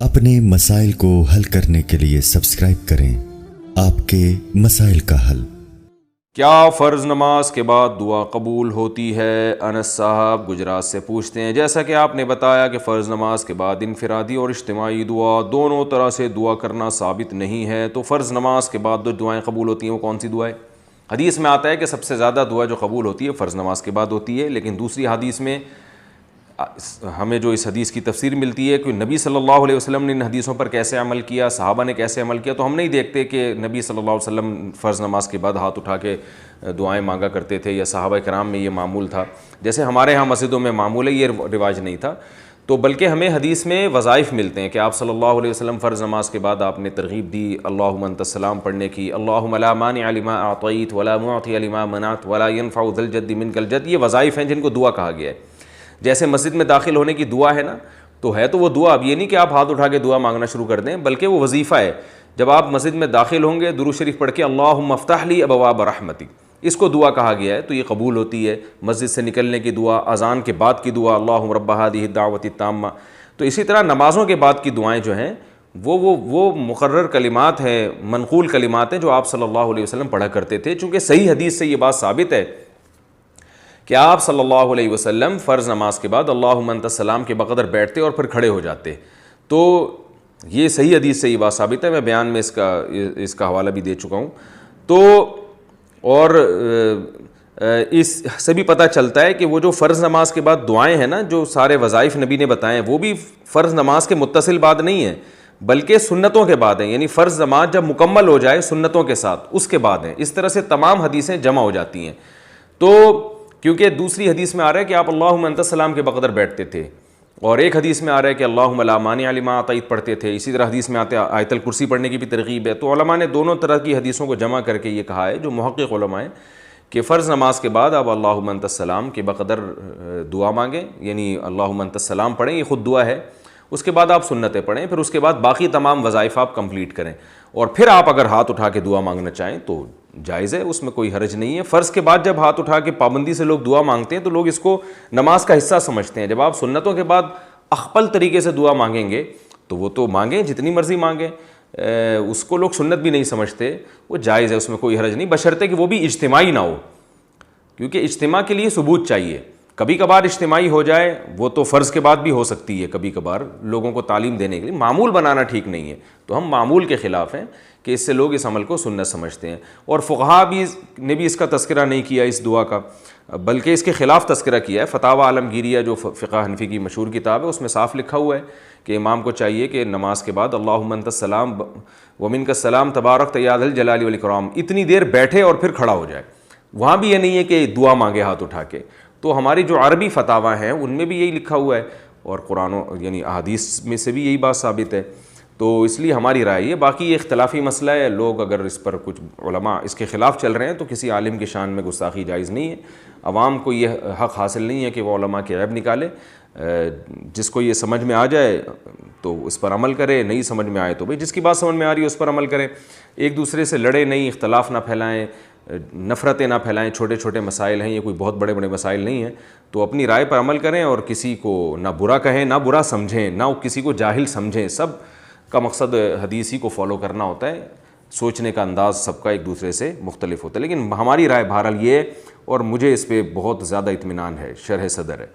اپنے مسائل کو حل کرنے کے لیے سبسکرائب کریں آپ کے مسائل کا حل۔ کیا فرض نماز کے بعد دعا قبول ہوتی ہے؟ انس صاحب گجرات سے پوچھتے ہیں، جیسا کہ آپ نے بتایا کہ فرض نماز کے بعد انفرادی اور اجتماعی دعا دونوں طرح سے دعا کرنا ثابت نہیں ہے، تو فرض نماز کے بعد جو دعائیں قبول ہوتی ہیں وہ کون سی دعائیں؟ حدیث میں آتا ہے کہ سب سے زیادہ دعا جو قبول ہوتی ہے فرض نماز کے بعد ہوتی ہے، لیکن دوسری حدیث میں ہمیں جو اس حدیث کی تفسیر ملتی ہے کہ نبی صلی اللہ علیہ وسلم نے ان حدیثوں پر کیسے عمل کیا، صحابہ نے کیسے عمل کیا، تو ہم نہیں دیکھتے کہ نبی صلی اللہ علیہ وسلم فرض نماز کے بعد ہاتھ اٹھا کے دعائیں مانگا کرتے تھے یا صحابہ کرام میں یہ معمول تھا جیسے ہمارے ہاں مسجدوں میں معمول ہے، یہ رواج نہیں تھا۔ تو بلکہ ہمیں حدیث میں وظائف ملتے ہیں کہ آپ صلی اللہ علیہ وسلم فرض نماز کے بعد آپ نے ترغیب دی اللہم انت السلام پڑھنے کی، اللہم لا مانع لما اعطیت ولا معطی لما منعت ولا ينفع ذا الجد منک الجد، یہ وظائف ہیں جن کو دعا کہا گیا ہے۔ جیسے مسجد میں داخل ہونے کی دعا ہے نا، تو ہے تو وہ دعا، اب یہ نہیں کہ آپ ہاتھ اٹھا کے دعا مانگنا شروع کر دیں، بلکہ وہ وظیفہ ہے۔ جب آپ مسجد میں داخل ہوں گے درود شریف پڑھ کے اللہم افتح لی ابواب رحمتک، اس کو دعا کہا گیا ہے، تو یہ قبول ہوتی ہے۔ مسجد سے نکلنے کی دعا، اذان کے بعد کی دعا اللہم رب ہذہ الدعوۃ التامہ، تو اسی طرح نمازوں کے بعد کی دعائیں جو ہیں وہ مقرر کلمات ہیں، منقول کلمات ہیں جو آپ صلی اللہ علیہ وسلم پڑھا کرتے تھے، چونکہ صحیح حدیث سے یہ بات ثابت ہے کہ آپ صلی اللہ علیہ وسلم فرض نماز کے بعد اللہم انت السلام کے بقدر بیٹھتے اور پھر کھڑے ہو جاتے، تو یہ صحیح حدیث سے یہ بات ثابت ہے، میں بیان میں اس کا حوالہ بھی دے چکا ہوں۔ تو اور اس سے بھی پتہ چلتا ہے کہ وہ جو فرض نماز کے بعد دعائیں ہیں نا، جو سارے وظائف نبی نے بتائے ہیں، وہ بھی فرض نماز کے متصل بعد نہیں ہیں بلکہ سنتوں کے بعد ہیں، یعنی فرض نماز جب مکمل ہو جائے سنتوں کے ساتھ اس کے بعد ہیں۔ اس طرح سے تمام حدیثیں جمع ہو جاتی ہیں، تو کیونکہ دوسری حدیث میں آ رہا ہے کہ آپ اللہم انت السلام کے بقدر بیٹھتے تھے، اور ایک حدیث میں آ رہا ہے کہ اللہم لا مانع لما اعطیت پڑھتے تھے، اسی طرح حدیث میں آتے آیت الکرسی پڑھنے کی بھی ترغیب ہے۔ تو علماء نے دونوں طرح کی حدیثوں کو جمع کر کے یہ کہا ہے، جو محقق علماء ہیں، کہ فرض نماز کے بعد آپ اللہم انت السلام کے بقدر دعا مانگیں، یعنی اللہم انت السلام پڑھیں، یہ خود دعا ہے، اس کے بعد آپ سنتیں پڑھیں، پھر اس کے بعد باقی تمام وظائف آپ کمپلیٹ کریں، اور پھر آپ اگر ہاتھ اٹھا کے دعا مانگنا چاہیں تو جائز ہے، اس میں کوئی حرج نہیں ہے۔ فرض کے بعد جب ہاتھ اٹھا کے پابندی سے لوگ دعا مانگتے ہیں تو لوگ اس کو نماز کا حصہ سمجھتے ہیں۔ جب آپ سنتوں کے بعد اخپل طریقے سے دعا مانگیں گے تو وہ تو مانگیں، جتنی مرضی مانگیں، اس کو لوگ سنت بھی نہیں سمجھتے، وہ جائز ہے، اس میں کوئی حرج نہیں، بشرطے کہ وہ بھی اجتماعی نہ ہو، کیونکہ اجتماع کے لیے ثبوت چاہیے۔ کبھی کبھار اجتماعی ہو جائے وہ تو فرض کے بعد بھی ہو سکتی ہے، کبھی کبھار لوگوں کو تعلیم دینے کے لیے، معمول بنانا ٹھیک نہیں ہے، تو ہم معمول کے خلاف ہیں کہ اس سے لوگ اس عمل کو سنت سمجھتے ہیں۔ اور فقہا نے بھی اس کا تذکرہ نہیں کیا اس دعا کا، بلکہ اس کے خلاف تذکرہ کیا ہے۔ فتاوی عالمگیریہ جو فقہ حنفی کی مشہور کتاب ہے، اس میں صاف لکھا ہوا ہے کہ امام کو چاہیے کہ نماز کے بعد اللہم انت السلام ومنک السلام تبارکت یا ذا الجلال والاکرام اتنی دیر بیٹھے اور پھر کھڑا ہو جائے۔ وہاں بھی یہ نہیں ہے کہ دعا مانگے ہاتھ اٹھا کے، تو ہماری جو عربی فتاوی ہیں ان میں بھی یہی لکھا ہوا ہے، اور قرآن یعنی احادیث میں سے بھی یہی بات ثابت ہے، تو اس لیے ہماری رائے ہے۔ باقی یہ اختلافی مسئلہ ہے، لوگ اگر اس پر کچھ علماء اس کے خلاف چل رہے ہیں تو کسی عالم کی شان میں گستاخی جائز نہیں ہے۔ عوام کو یہ حق حاصل نہیں ہے کہ وہ علماء کے عیب نکالے، جس کو یہ سمجھ میں آ جائے تو اس پر عمل کرے، نہیں سمجھ میں آئے تو بھئی جس کی بات سمجھ میں آ رہی ہے اس پر عمل کرے، ایک دوسرے سے لڑے نہیں، اختلاف نہ پھیلائیں، نفرتیں نہ پھیلائیں، چھوٹے چھوٹے مسائل ہیں، یہ کوئی بہت بڑے بڑے مسائل نہیں ہیں، تو اپنی رائے پر عمل کریں، اور کسی کو نہ برا کہیں نہ برا سمجھیں، نہ کسی کو جاہل سمجھیں۔ سب کا مقصد حدیث ہی کو فالو کرنا ہوتا ہے، سوچنے کا انداز سب کا ایک دوسرے سے مختلف ہوتا ہے، لیکن ہماری رائے بہرحال یہ ہے، اور مجھے اس پہ بہت زیادہ اطمینان ہے، شرح صدر ہے۔